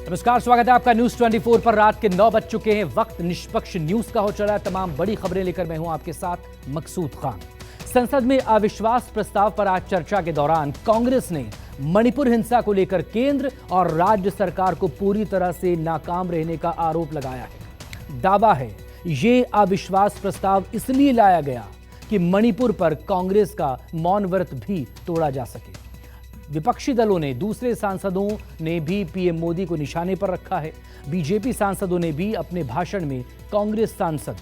नमस्कार, स्वागत है आपका न्यूज 24 पर। रात के 9 बज चुके हैं। वक्त निष्पक्ष न्यूज का हो चला है। तमाम बड़ी खबरें लेकर मैं हूं आपके साथ मकसूद खान। संसद में अविश्वास प्रस्ताव पर आज चर्चा के दौरान कांग्रेस ने मणिपुर हिंसा को लेकर केंद्र और राज्य सरकार को पूरी तरह से नाकाम रहने का आरोप लगाया है। दावा है ये अविश्वास प्रस्ताव इसलिए लाया गया कि मणिपुर पर कांग्रेस का मौन व्रत भी तोड़ा जा सके। विपक्षी दलों ने, दूसरे सांसदों ने भी पीएम मोदी को निशाने पर रखा है। बीजेपी सांसदों ने भी अपने भाषण में कांग्रेस सांसद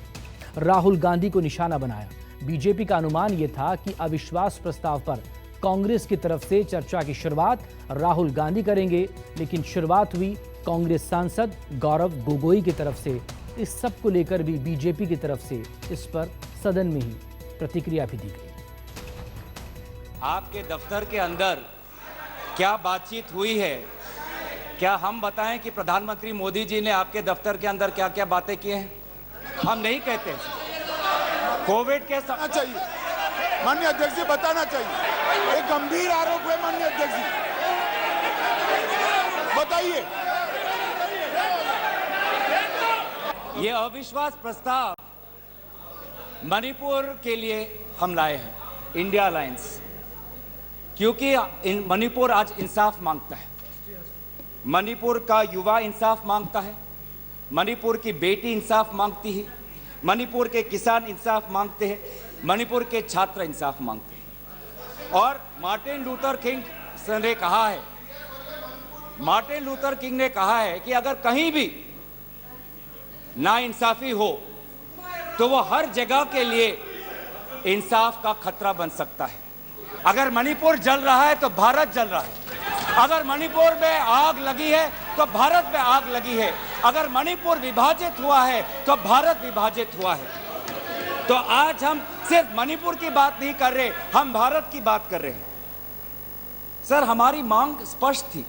राहुल गांधी को निशाना बनाया। बीजेपी का अनुमान यह था कि अविश्वास प्रस्ताव पर कांग्रेस की तरफ से चर्चा की शुरुआत राहुल गांधी करेंगे, लेकिन शुरुआत हुई कांग्रेस सांसद गौरव गोगोई की तरफ से। इस सब को लेकर भी बीजेपी की तरफ से इस पर सदन में ही प्रतिक्रिया भी दी गई। आपके दफ्तर के अंदर क्या बातचीत हुई है? क्या हम बताएं कि प्रधानमंत्री मोदी जी ने आपके दफ्तर के अंदर क्या क्या बातें की हैं? हम नहीं कहते। कोविड के चाहिए माननीय अध्यक्ष जी, बताना चाहिए। एक गंभीर आरोप है माननीय अध्यक्ष जी, बताइए। ये अविश्वास प्रस्ताव मणिपुर के लिए हम लाए हैं, इंडिया अलायंस, क्योंकि मणिपुर आज इंसाफ मांगता है। मणिपुर का युवा इंसाफ मांगता है, मणिपुर की बेटी इंसाफ मांगती है, मणिपुर के किसान इंसाफ मांगते हैं, मणिपुर के छात्र इंसाफ मांगते हैं। और मार्टिन लूथर किंग ने कहा है, मार्टिन लूथर किंग ने कहा है कि अगर कहीं भी नाइंसाफी हो तो वो हर जगह के लिए इंसाफ का खतरा बन सकता है। अगर मणिपुर जल रहा है तो भारत जल रहा है। अगर मणिपुर में आग लगी है तो भारत में आग लगी है। अगर मणिपुर विभाजित हुआ है तो भारत विभाजित हुआ है। तो आज हम सिर्फ मणिपुर की बात नहीं कर रहे, हम भारत की बात कर रहे हैं। सर, हमारी मांग स्पष्ट थी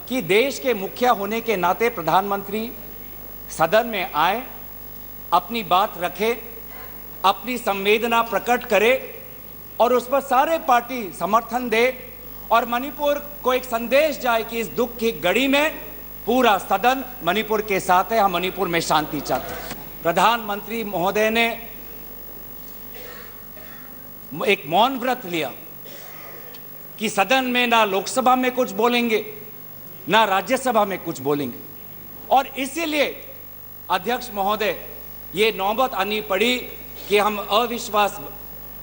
कि देश के मुखिया होने के नाते प्रधानमंत्री सदन में आए, अपनी बात रखे, अपनी संवेदना प्रकट करे और उस पर सारे पार्टी समर्थन दे और मणिपुर को एक संदेश जाए कि इस दुख की घड़ी में पूरा सदन मणिपुर के साथ है, हम मणिपुर में शांति चाहते हैं। प्रधानमंत्री महोदय ने एक मौन व्रत लिया कि सदन में ना लोकसभा में कुछ बोलेंगे ना राज्यसभा में कुछ बोलेंगे, और इसीलिए अध्यक्ष महोदय ये नौबत आनी पड़ी कि हम अविश्वास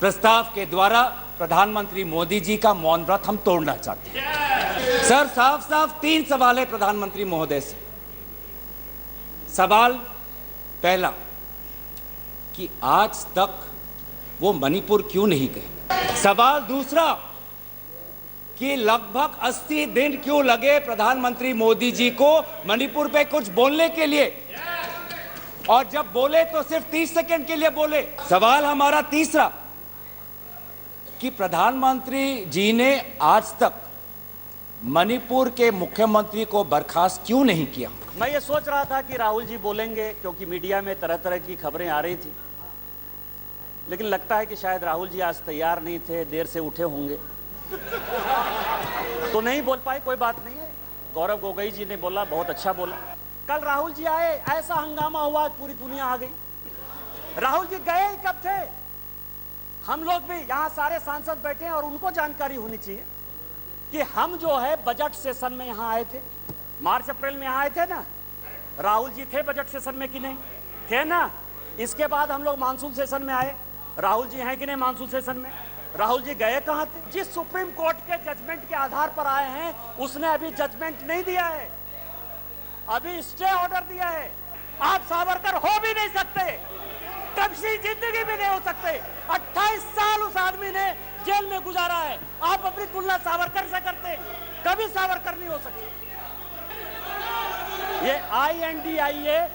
प्रस्ताव के द्वारा प्रधानमंत्री मोदी जी का मौन व्रत हम तोड़ना चाहते हैं। सर, साफ साफ 3 सवाल है प्रधानमंत्री महोदय से। सवाल पहला कि आज तक वो मणिपुर क्यों नहीं गए। सवाल दूसरा कि लगभग 80 दिन क्यों लगे प्रधानमंत्री मोदी जी को मणिपुर पे कुछ बोलने के लिए, और जब बोले तो सिर्फ 30 सेकंड के लिए बोले। सवाल हमारा तीसरा कि प्रधानमंत्री जी ने आज तक मणिपुर के मुख्यमंत्री को बर्खास्त क्यों नहीं किया। मैं ये सोच रहा था कि राहुल जी बोलेंगे, क्योंकि मीडिया में तरह तरह की खबरें आ रही थी, लेकिन लगता है कि शायद राहुल जी आज तैयार नहीं थे, देर से उठे होंगे तो नहीं बोल पाए। कोई बात नहीं है, गौरव गोगोई जी ने बोला, बहुत अच्छा बोला। कल राहुल जी आए, ऐसा हंगामा हुआ, पूरी दुनिया आ गई। राहुल जी गए कब थे? हम लोग भी यहाँ सारे सांसद बैठे हैं और उनको जानकारी होनी चाहिए कि हम जो है बजट सेशन में यहाँ आए थे, मार्च अप्रैल में यहाँ आए थे ना। राहुल जी थे बजट सेशन में कि नहीं थे ना? इसके बाद हम लोग मानसून सेशन में आए, राहुल जी हैं कि नहीं मानसून सेशन में? राहुल जी गए कहाँ थे? जिस सुप्रीम कोर्ट के जजमेंट के आधार पर आए हैं उसने अभी जजमेंट नहीं दिया है, अभी स्टे ऑर्डर दिया है। आप सावरकर हो भी नहीं सकते, कभी जिंदगी में नहीं हो सकते। 28 साल उस आदमी ने जेल में गुजारा है, आप अपनी तुलना सावरकर से करते, कभी सावरकर नहीं हो सकते। ये INDIA,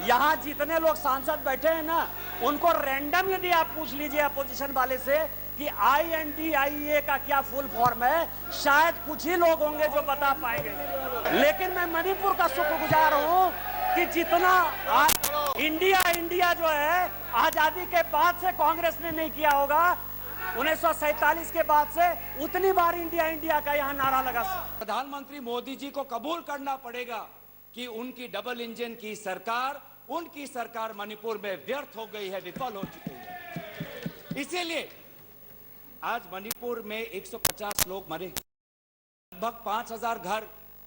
यहाँ जितने लोग सांसद बैठे हैं ना, उनको रैंडम यदि आप पूछ लीजिए अपोजिशन वाले से कि INDIA का क्या फुल फॉर्म है, शायद कुछ ही लोग होंगे जो बता पाएंगे। लेकिन मैं मणिपुर का शुक्रगुजार हूं कि जितना इंडिया जो है आजादी के बाद से कांग्रेस ने नहीं किया होगा, 1947 के बाद से उतनी बार इंडिया इंडिया का यहां नारा लगा। प्रधानमंत्री मोदी जी को कबूल करना पड़ेगा कि उनकी डबल इंजन की सरकार, उनकी सरकार मणिपुर में व्यर्थ हो गई है, विफल हो चुकी है। इसीलिए आज मणिपुर में 150 लोग मरे, लगभग 5000 घर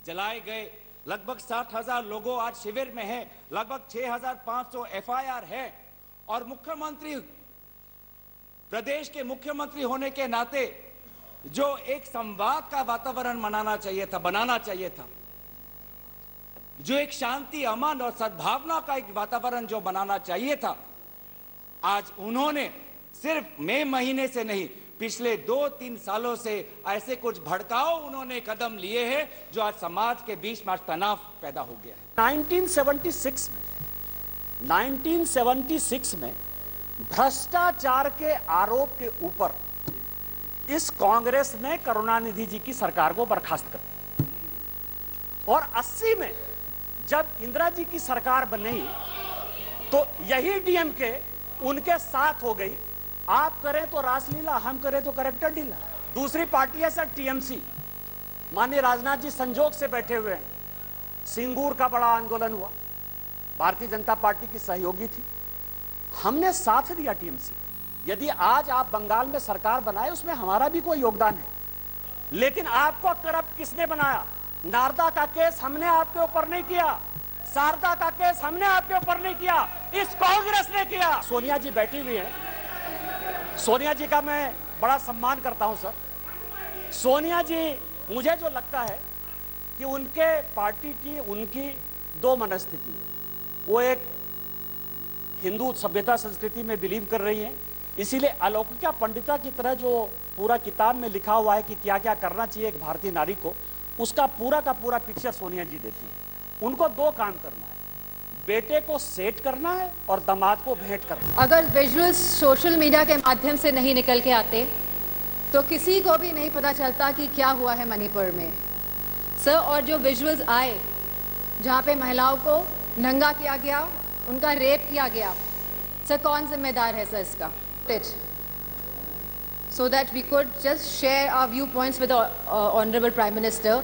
जलाए गए, लगभग 60,000 लोगों आज शिविर में हैं, लगभग 6,500 FIR है। और मुख्यमंत्री, प्रदेश के मुख्यमंत्री होने के नाते जो एक संवाद का वातावरण बनाना चाहिए था, जो एक शांति, अमन और सद्भावना का एक वातावरण जो बनाना चाहिए था, आज उन्होंने सिर्फ मई महीने से नहीं, पिछले 2-3 सालों से ऐसे कुछ भड़काऊ उन्होंने कदम लिए हैं जो आज समाज के बीच में तनाव पैदा हो गया है। 1976 में भ्रष्टाचार के आरोप के ऊपर इस कांग्रेस ने करुणानिधि जी की सरकार को बर्खास्त कर दिया और 80 में जब इंदिरा जी की सरकार बनी तो यही डीएमके उनके साथ हो गई। आप करें तो रासलीला, हम करें तो करेक्टर ढीला। दूसरी पार्टी है सर टीएमसी, माननीय राजनाथ जी संजोग से बैठे हुए हैं। सिंगूर का बड़ा आंदोलन हुआ, भारतीय जनता पार्टी की सहयोगी थी, हमने साथ दिया टीएमसी। यदि आज आप बंगाल में सरकार बनाए उसमें हमारा भी कोई योगदान है, लेकिन आपको करप्ट किसने बनाया? नारदा का केस हमने आपके ऊपर नहीं किया, शारदा का केस हमने आपके ऊपर नहीं किया, इस कांग्रेस ने किया। सोनिया जी बैठी हुई है, सोनिया जी का मैं बड़ा सम्मान करता हूं सर। सोनिया जी, मुझे जो लगता है कि उनके पार्टी की उनकी दो मनस्थिति है, वो एक हिंदू सभ्यता संस्कृति में बिलीव कर रही हैं, इसीलिए अलौकिका पंडिता की तरह जो पूरा किताब में लिखा हुआ है कि क्या क्या करना चाहिए एक भारतीय नारी को, उसका पूरा का पूरा पिक्चर सोनिया जी देती है। उनको दो काम करना है, बेटे को सेट करना है और दामाद को भेंट करना है। अगर विजुअल्स सोशल मीडिया के माध्यम से नहीं निकल के आते तो किसी को भी नहीं पता चलता कि क्या हुआ है मणिपुर में सर। और जो विजुअल्स आए जहाँ पे महिलाओं को नंगा किया गया, उनका रेप किया गया, सर कौन जिम्मेदार है सर इसका? So that we could just share our viewpoints with honourable prime minister,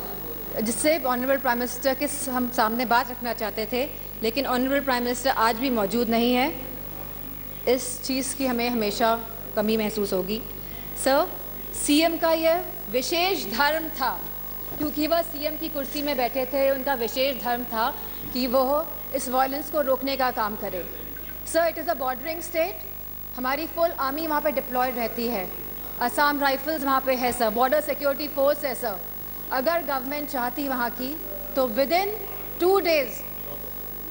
जिससे ऑनरेबल प्राइम मिनिस्टर के हम सामने बात रखना चाहते थे, लेकिन ऑनरेबल प्राइम मिनिस्टर आज भी मौजूद नहीं है। इस चीज़ की हमें हमेशा कमी महसूस होगी। सर, सीएम का यह विशेष धर्म था, क्योंकि वह सीएम की कुर्सी में बैठे थे, उनका विशेष धर्म था कि वह इस वायलेंस को रोकने का काम करे। Sir, it is a bordering state, हमारी फुल आर्मी वहाँ पे डिप्लॉयड रहती है, असम राइफल्स वहाँ पे है सर, बॉर्डर सिक्योरिटी फोर्स है सर। अगर गवर्नमेंट चाहती वहाँ की तो विद इन 2 डेज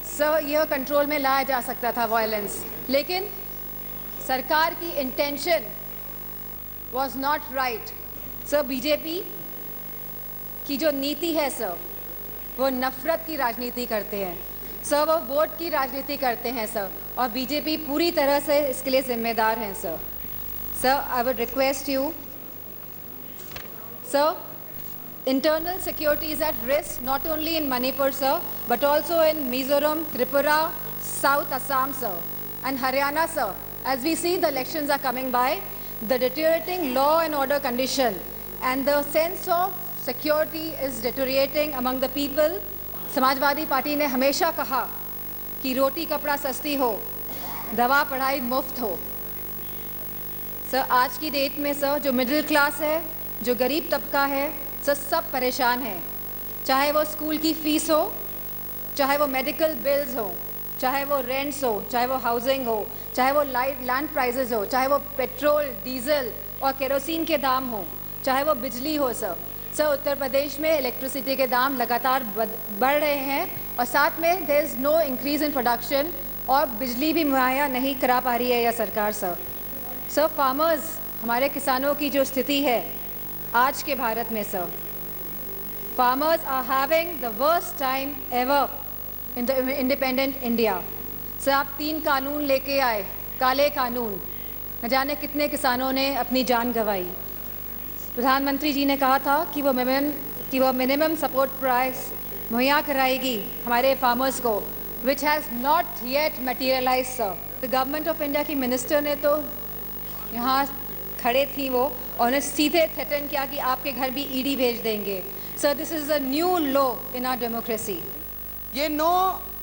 सर यह कंट्रोल में लाया जा सकता था वायलेंस, लेकिन सरकार की intention was not right. Sir, BJP की जो नीति है सर, वो नफरत की राजनीति करते हैं सर, वो वोट की राजनीति करते हैं सर, और बीजेपी पूरी तरह से इसके लिए जिम्मेदार हैं sir. Sir, I would request you sir, internal security is at risk not only in Manipur sir, but also in Mizoram, Tripura, South Assam sir, and Haryana sir. As we see the elections are coming by, the deteriorating law and order condition and the sense of security is deteriorating among the people. Samajwadi party ने हमेशा कहा कि रोटी कपड़ा सस्ती हो, दवा पढ़ाई मुफ्त हो। सर, आज की डेट में सर जो मिडिल क्लास है, जो गरीब तबका है सर, सब परेशान हैं। चाहे वो स्कूल की फ़ीस हो, चाहे वो मेडिकल बिल्स हो, चाहे वो रेंट्स हो, चाहे वो हाउसिंग हो, चाहे वो लैंड प्राइसेस हो, चाहे वो पेट्रोल, डीजल और केरोसिन के दाम हो, चाहे वो बिजली हो सर। सर, उत्तर प्रदेश में इलेक्ट्रिसिटी के दाम लगातार बढ़ रहे हैं और साथ में there is no increase in production, और बिजली भी मुहैया नहीं करा पा रही है यह सरकार सर। सर, फार्मर्स, हमारे किसानों की जो स्थिति है आज के भारत में sir, farmers are having the worst time ever in the independent India. Sir, आप 3 कानून लेके आए, काले कानून, न जाने कितने किसानों ने अपनी जान गंवाई। प्रधानमंत्री जी ने कहा था कि वो मिनिमम सपोर्ट प्राइस मुहैया कराएगी हमारे फार्मर्स को, which has not yet materialise sir. The government of India की मिनिस्टर ने तो यहाँ खड़े थी वो, और उन्हें सीधे थ्रेटन किया कि आपके घर भी ईडी भेज देंगे। Sir, this is a new law in our democracy. ये नो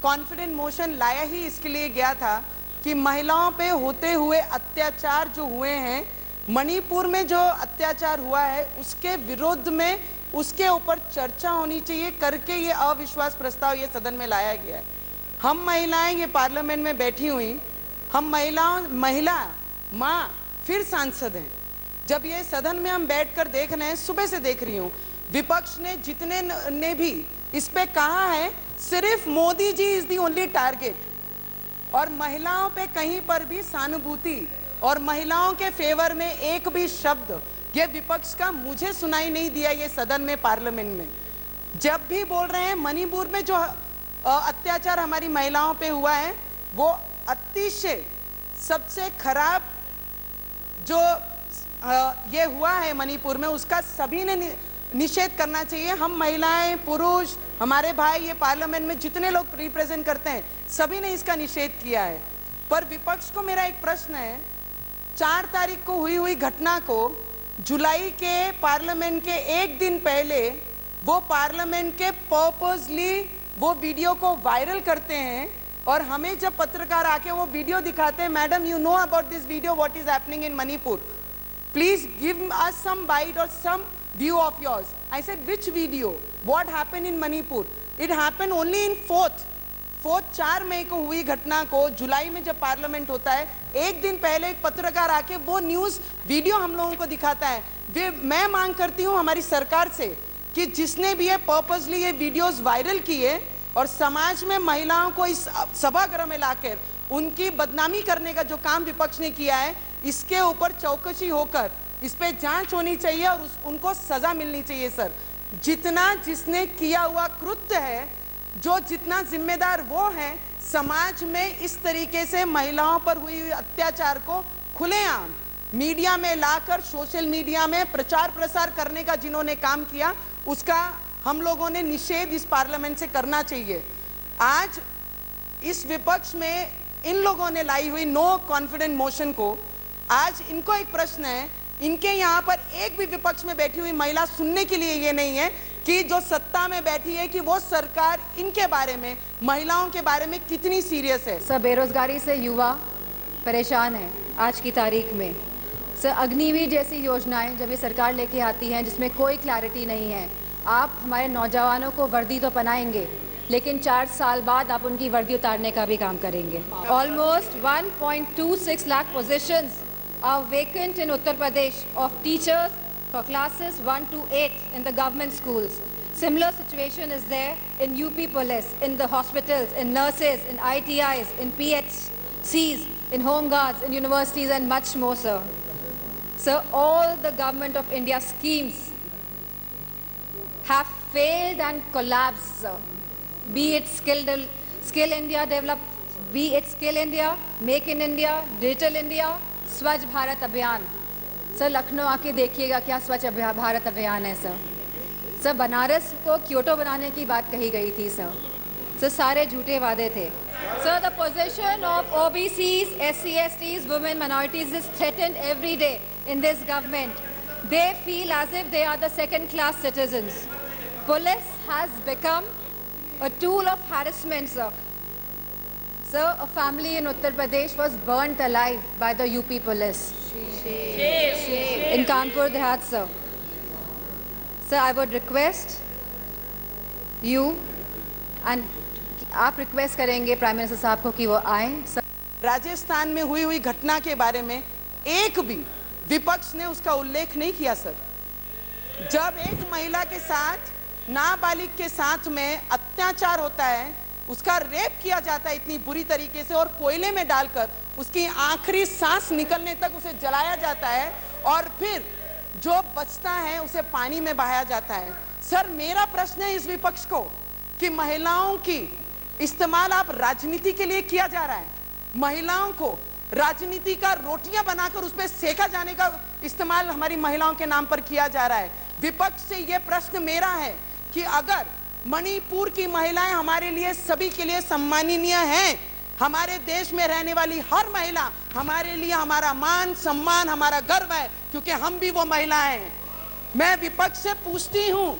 कॉन्फिडेंट मोशन लाया ही इसके लिए गया था कि महिलाओं पे होते हुए अत्याचार जो हुए हैं, मणिपुर में जो अत्याचार हुआ है उसके विरोध में उसके ऊपर चर्चा होनी चाहिए करके ये अविश्वास प्रस्ताव ये सदन में लाया गया है। हम महिलाएं ये पार्लियामेंट में बैठी हुई, हम महिला माँ फिर सांसद हैं। जब ये सदन में हम बैठकर देख रहे हैं, सुबह से देख रही हूँ, विपक्ष ने जितने ने भी इस पे कहा है सिर्फ Modi ji is the only target, और महिलाओं पे कहीं पर भी सहानुभूति और महिलाओं के फेवर में एक भी शब्द ये विपक्ष का मुझे सुनाई नहीं दिया ये सदन में, पार्लियामेंट में। जब भी बोल रहे हैं मणिपुर में जो अत्याचार हमारी महिलाओं पे हुआ है वो अतिशय सबसे खराब जो ये हुआ है मणिपुर में, उसका सभी ने निषेध करना चाहिए। हम महिलाएं, पुरुष, हमारे भाई ये पार्लियामेंट में जितने लोग रिप्रेजेंट करते हैं सभी ने इसका निषेध किया है। पर विपक्ष को मेरा एक प्रश्न है, 4 तारीख को हुई घटना को जुलाई के पार्लियामेंट के एक दिन पहले वो पार्लियामेंट के पर्पसली वो वीडियो को वायरल करते हैं, और हमें जब पत्रकार आके वो वीडियो दिखाते हैं, madam you know about this video, what is happening in Manipur, please give us some bite और some view of yours. I said, which video? What happened in Manipur? It happened only in 4th 4 मई को हुई घटना को जुलाई में जब parliament होता है, एक दिन पहले एक पत्रकार आके वो न्यूज़ वीडियो हम लोगों को दिखाता है। मैं मांग करती हूँ हमारी सरकार से कि जिसने भी ये पर्पसली ये वीडियोस वायरल किए और समाज में महिलाओं को इस सभागृह में लाकर उनकी बदनामी करने का जो काम विपक्ष ने किया है, इसके ऊपर चौकसी होकर इस पे जांच होनी चाहिए और उनको सजा मिलनी चाहिए। सर, जितना जिसने किया हुआ कृत्य है, जो जितना जिम्मेदार वो है, समाज में इस तरीके से महिलाओं पर हुई अत्याचार को खुलेआम मीडिया में लाकर सोशल मीडिया में प्रचार प्रसार करने का जिन्होंने काम किया, उसका हम लोगों ने निषेध इस पार्लियामेंट से करना चाहिए। आज इस विपक्ष में इन लोगों ने लाई हुई नो कॉन्फिडेंट मोशन को, आज इनको एक प्रश्न है, इनके यहाँ पर एक भी विपक्ष में बैठी हुई महिला सुनने के लिए ये नहीं है कि जो सत्ता में बैठी है कि वो सरकार इनके बारे में, महिलाओं के बारे में कितनी सीरियस है। सर, बेरोजगारी से युवा परेशान है आज की तारीख में। सर, अग्निवीर जैसी योजनाएं जब ये सरकार लेके आती हैं जिसमें कोई क्लैरिटी नहीं है, आप हमारे नौजवानों को वर्दी तो पहनाएंगे लेकिन 4 साल बाद आप उनकी वर्दी उतारने का भी काम करेंगे। Almost 1.26 lakh positions are vacant in Uttar Pradesh of teachers for classes 1 to 8 in the government schools. Similar situation is there in UP police, in the hospitals, in nurses, in ITIs, in PHCs, in home guards, in universities and much more, sir. So all the government of India schemes have failed and collapsed, sir. Be it Skill India develop, be it Skill India, Make in India, Digital India, स्वच्छ भारत अभियान। Sir, Lucknow आके देखिएगा क्या स्वच्छ भारत अभियान है। Sir, Banaras को Kyoto बनाने की बात कही गई थी। सर, सारे झूठे वादे थे। Sir, the position of OBCs, SC, STs, women, minorities is threatened every day in this government. They feel as if they are the second-class citizens. Police has become a tool of harassment, sir. Sir, a family in Uttar Pradesh was burnt alive by the UP police in Kanpur Dehat, sir. Sir, I would request you, and आप request करेंगे prime minister साहब को कि वो आए। राजस्थान में हुई घटना के बारे में एक भी विपक्ष ने उसका उल्लेख नहीं किया। सर, जब एक महिला के साथ, नाबालिग के साथ में अत्याचार होता है, उसका रेप किया जाता है इतनी बुरी तरीके से और कोयले में डालकर उसकी आखिरी सांस निकलने तक उसे जलाया जाता है और फिर जो बचता है उसे पानी में बहाया जाता है। सर, मेरा प्रश्न है इस विपक्ष को कि महिलाओं की इस्तेमाल आप राजनीति के लिए किया जा रहा है, महिलाओं को राजनीति का रोटियां बनाकर उस पर सेका जाने का इस्तेमाल हमारी महिलाओं के नाम पर किया जा रहा है। विपक्ष से यह प्रश्न मेरा है कि अगर मणिपुर की महिलाएं हमारे लिए, सभी के लिए सम्माननीय हैं, हमारे देश में रहने वाली हर महिला हमारे लिए हमारा मान सम्मान, हमारा गर्व है, क्योंकि हम भी वो महिलाएं हैं। मैं विपक्ष से पूछती हूं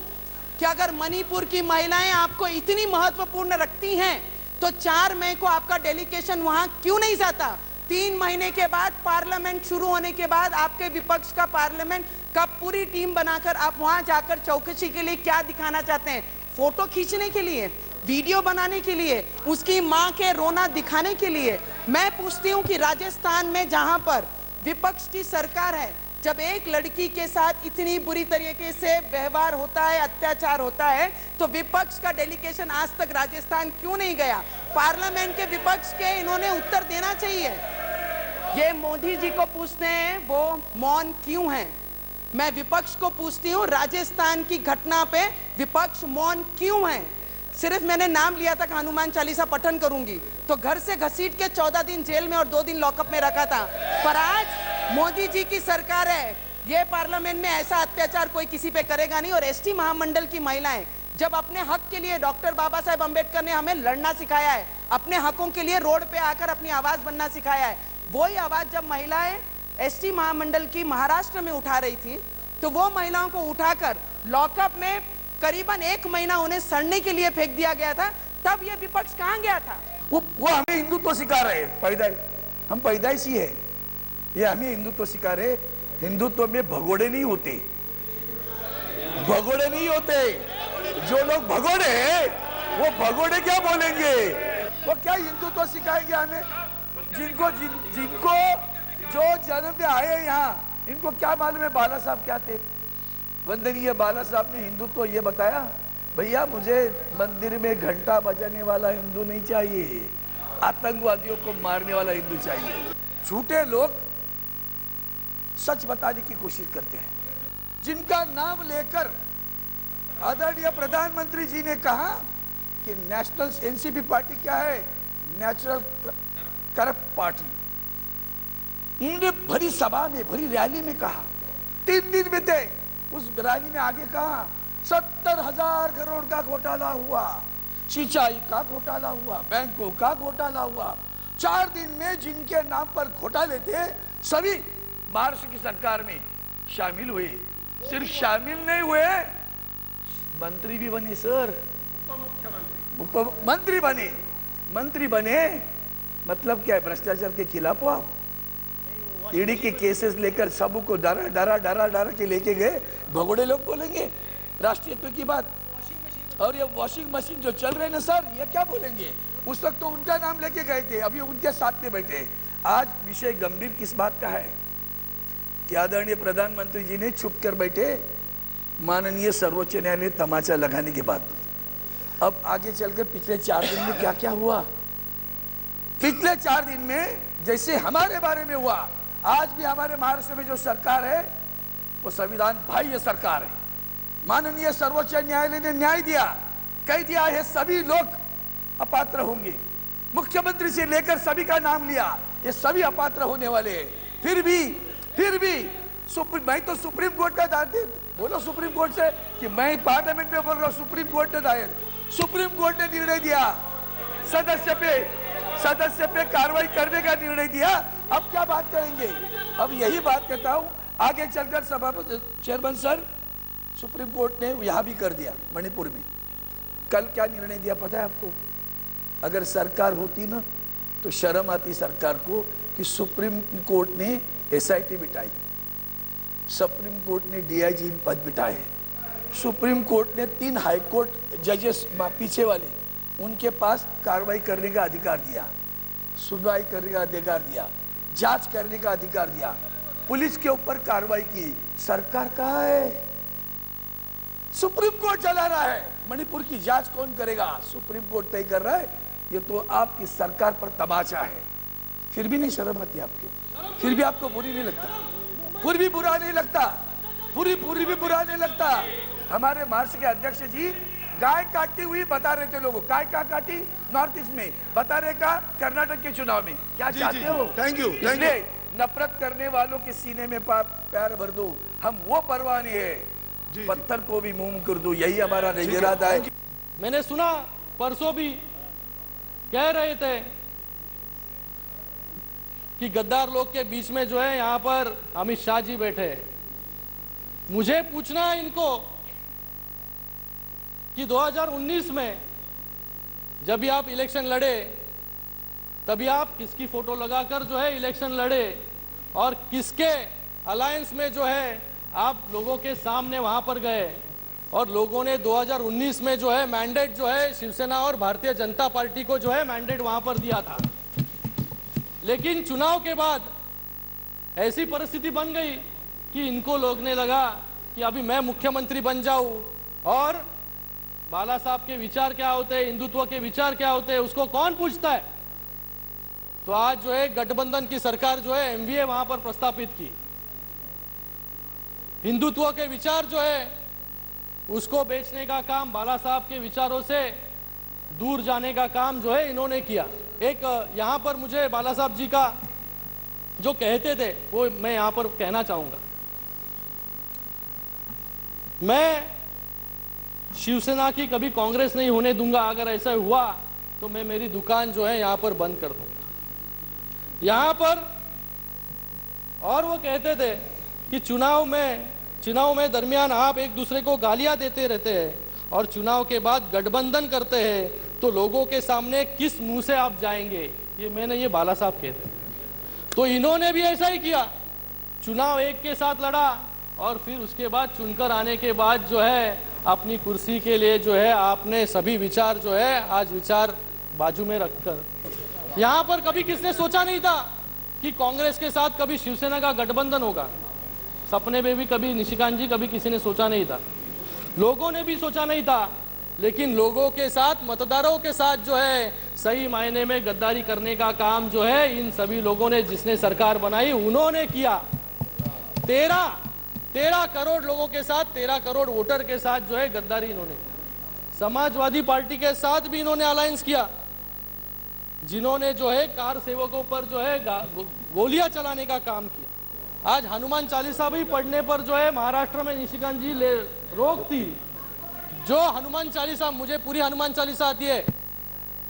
कि अगर मणिपुर की महिलाएं आपको इतनी महत्वपूर्ण रखती हैं तो 4 मई को आपका डेलीगेशन वहां क्यों नहीं जाता? 3 महीने के बाद पार्लियामेंट शुरू होने के बाद आपके विपक्ष का पार्लियामेंट का पूरी टीम बनाकर आप वहां जाकर चौकसी के लिए क्या दिखाना चाहते हैं? फोटो खींचने के लिए, वीडियो बनाने के लिए, उसकी मां के रोना दिखाने के लिए? मैं पूछती हूं कि राजस्थान में जहां पर विपक्ष की सरकार है, जब एक लड़की के साथ इतनी बुरी तरीके से व्यवहार होता है, अत्याचार होता है, तो विपक्ष का डेलीगेशन आज तक राजस्थान क्यों नहीं गया? पार्लियामेंट के विपक्ष के इन्होंने उत्तर देना चाहिए। ये मोदी जी को पूछते हैं वो मौन क्यों हैं। मैं विपक्ष को पूछती हूँ राजस्थान की घटना पे विपक्ष मौन क्यों है? सिर्फ मैंने नाम लिया था कि हनुमान चालीसा पठन करूंगी, तो घर से घसीट के 14 दिन जेल में और 2 दिन लॉकअप में रखा था। पर आज मोदी जी की सरकार है, ये पार्लियामेंट में ऐसा अत्याचार कोई किसी पे करेगा नहीं। और एसटी महामंडल की महिलाएं जब अपने हक के लिए, डॉक्टर बाबा साहेब अंबेडकर ने हमें लड़ना सिखाया है, अपने हकों के लिए रोड पे आकर अपनी आवाज बनना सिखाया है, वही आवाज जब महिलाएं एसटी महामंडल की महाराष्ट्र में उठा रही थी, तो वो महिलाओं को उठाकर लॉकअप में करीबन 1 महीना उन्हें सड़ने के लिए फेंक दिया गया था। तब ये विपक्ष कहां गया था? वो हमें हिंदुत्व सिखा रहे हैं, हम पैदाइशी है, ये हमें हिंदुत्व सिखा रहे। हिंदुत्व में भगोड़े नहीं होते, भगोड़े नहीं होते। जो लोग भगोड़े हैं वो भगोड़े क्या बोलेंगे? वो क्या हिंदुत्व सिखाएंगे हमें? जिनको जो जन्म पे आए यहाँ, इनको क्या मालूम है बाला साहब क्या थे? वंदनीय बाला साहब ने हिंदुत्व ये बताया, भैया मुझे मंदिर में घंटा बजाने वाला हिंदू नहीं चाहिए, आतंकवादियों को मारने वाला हिंदू चाहिए। झूठे लोग सच बताने की कोशिश करते हैं। जिनका नाम लेकर आदरणीय प्रधानमंत्री जी ने कहा कि नेशनल एनसीपी पार्टी क्या है? Natural corrupt party. उन्होंने भरी सभा में, भरी रैली में कहा, 3 दिन में थे उस रैली में, आगे कहा 70,000 करोड़ का घोटाला हुआ, सिंचाई का घोटाला हुआ, बैंकों का घोटाला हुआ। 4 दिन में जिनके नाम पर घोटाले थे सभी महाराष्ट्र की सरकार में शामिल हुए। सिर्फ शामिल नहीं हुए, मंत्री भी बने सर, मंत्री बने। मंत्री बने मतलब क्या है? भ्रष्टाचार के खिलाफ हुआ। ईडी के केसेस लेकर सबको डरा के लेके गए। भगोड़े लोग बोलेंगे राष्ट्रीयत्व की बात, और ये वॉशिंग मशीन जो चल रहे ना सर, ये क्या बोलेंगे? उस वक्त तो उनका नाम लेके गए थे, अभी उनके साथ में बैठे। आज विषय गंभीर किस बात का है कि आदरणीय प्रधानमंत्री जी ने छुप कर बैठे माननीय सर्वोच्च न्यायालय तमाचा लगाने के बाद। अब आगे चलकर पिछले 4 दिन में क्या क्या हुआ? पिछले 4 दिन में जैसे हमारे बारे में हुआ, आज भी हमारे महाराष्ट्र में जो सरकार है वो संविधान बाह्य सरकार है। माननीय सर्वोच्च न्यायालय ने न्याय दिया, कह दिया है सभी लोग अपात्र होंगे। मुख्यमंत्री से लेकर सभी का नाम लिया, ये सभी अपात्र होने वाले हैं। फिर भी मैं तो सुप्रीम कोर्ट का दायर, बोलो सुप्रीम कोर्ट से कि मैं पार्लियामेंट में बोल रहा हूँ, सुप्रीम कोर्ट ने दायर, सुप्रीम कोर्ट ने निर्णय दिया, सदस्य पे कार्रवाई करने का निर्णय दिया। अब क्या बात करेंगे? अब यही बात कहता हूं, आगे चलकर सभापति चेयरमैन सर, सुप्रीम कोर्ट ने यहां भी कर दिया मणिपुर में। कल क्या निर्णय दिया पता है आपको? अगर सरकार होती ना तो शर्म आती सरकार को कि सुप्रीम कोर्ट ने एसआईटी बिठाई, सुप्रीम कोर्ट ने डीआईजी पद बिठाए, सुप्रीम कोर्ट ने 3 हाई कोर्ट जजेस पीछे वाले, उनके पास कार्रवाई करने का अधिकार दिया, सुनवाई करने का अधिकार दिया, जांच करने का अधिकार दिया, पुलिस के ऊपर कार्रवाई की। सरकार कहाँ है? सुप्रीम कोर्ट चला रहा है। मणिपुर की जांच कौन करेगा? सुप्रीम कोर्ट तय कर रहा है। ये तो आपकी सरकार पर तमाचा है। फिर भी नहीं शर्म आती आपको? फिर भी आपको बुरी नहीं लगता? फिर भी बुरा नहीं लगता? पूरी भी बुरा नहीं लगता? हमारे महाराष्ट्र के अध्यक्ष जी गाय काटती हुई बता रहे थे लोगों, गाय का काटी नॉर्थ ईस्ट में, बता रहे का कर्नाटक के चुनाव में। क्या चाहते हो? Thank you. नफरत करने वालों के सीने में प्यार भर दो, हम वो परवाने हैं, पत्थर को भी मोम कर दो, यही हमारा इरादा है। मैंने सुना परसों भी कह रहे थे कि गद्दार लोग के बीच में जो है यहाँ पर अमित शाह जी बैठे हैं। मुझे पूछना है इनको कि 2019 में जब भी आप इलेक्शन लड़े तभी आप किसकी फोटो लगाकर जो है इलेक्शन लड़े और किसके अलायंस में जो है आप लोगों के सामने वहां पर गए और लोगों ने 2019 में जो है मैंडेट जो है शिवसेना और भारतीय जनता पार्टी को जो है मैंडेट वहां पर दिया था। लेकिन चुनाव के बाद ऐसी परिस्थिति बन गई कि इनको लोगने लगा कि अभी मैं मुख्यमंत्री बन जाऊं और बाला साहब के विचार क्या होते हैं, हिंदुत्व के विचार क्या होते हैं, उसको कौन पूछता है। तो आज जो है गठबंधन की सरकार जो है एमवीए वहां पर प्रस्तापित की। हिंदुत्व के विचार जो है उसको बेचने का काम, बाला साहब के विचारों से दूर जाने का काम जो है इन्होंने किया। एक यहां पर मुझे बाला साहब जी का जो कहते थे वो मैं यहां पर कहना चाहूंगा। मैं शिवसेना की कभी कांग्रेस नहीं होने दूंगा, अगर ऐसा हुआ तो मैं मेरी दुकान जो है यहां पर बंद कर दूंगा यहां पर। और वो कहते थे कि चुनाव में दरमियान आप एक दूसरे को गालियां देते रहते हैं और चुनाव के बाद गठबंधन करते हैं तो लोगों के सामने किस मुंह से आप जाएंगे। ये बाला साहब कहते। तो इन्होंने भी ऐसा ही किया, चुनाव एक के साथ लड़ा और फिर उसके बाद चुनकर आने के बाद जो है अपनी कुर्सी के लिए जो है आपने सभी विचार जो है आज विचार बाजू में रखकर, यहां पर कभी किसने सोचा नहीं था कि कांग्रेस के साथ कभी शिवसेना का गठबंधन होगा। सपने में भी कभी निशिकांत जी कभी किसी ने सोचा नहीं था, लोगों ने भी सोचा नहीं था। लेकिन लोगों के साथ, मतदारों के साथ जो है सही मायने में गद्दारी करने का काम जो है इन सभी लोगों ने, जिसने सरकार बनाई उन्होंने किया। 13 करोड़ लोगों के साथ, 13 करोड़ वोटर के साथ जो है गद्दारी इन्होंने। समाजवादी पार्टी के साथ भी इन्होंने अलायंस किया, जिन्होंने जो है कार सेवकों पर जो है गोलियां चलाने का काम किया। आज हनुमान चालीसा भी पढ़ने पर जो है महाराष्ट्र में निशिकांत जी रोक थी। जो हनुमान चालीसा, मुझे पूरी हनुमान चालीसा आती है।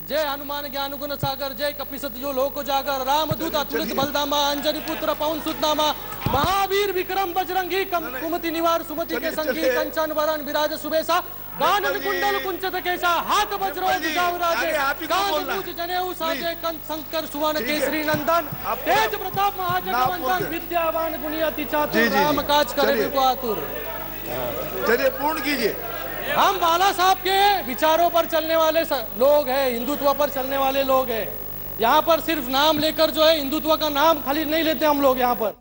जय हनुमान ज्ञान गुण सागर, जय कपिसति जो लोक जागर, रामदूत अतुलित बलधामा, अंजनी पुत्र पवन सुत नामा, महावीर विक्रम बजरंगी, कुमति निवार सुमति के संगी, कंचन वरण विराज सुबेसा, कानन कुंडल कुंचत केसा, हाथ वज्र ध्वजाउ राजे, कांध मूज जनेऊ साजे, कंठ शंकर सुवन केसरी नंदन, तेज प्रताप महाजगवंदन, विद्यावान गुणी अति चातुर, राम काज करे बिल्कुल आतुर। चलिए पूर्ण कीजिए। हम बाला साहब के विचारों पर चलने वाले लोग हैं, हिंदुत्व पर चलने वाले लोग हैं। यहाँ पर सिर्फ नाम लेकर जो है हिंदुत्व का नाम खाली नहीं लेते हम लोग यहाँ पर।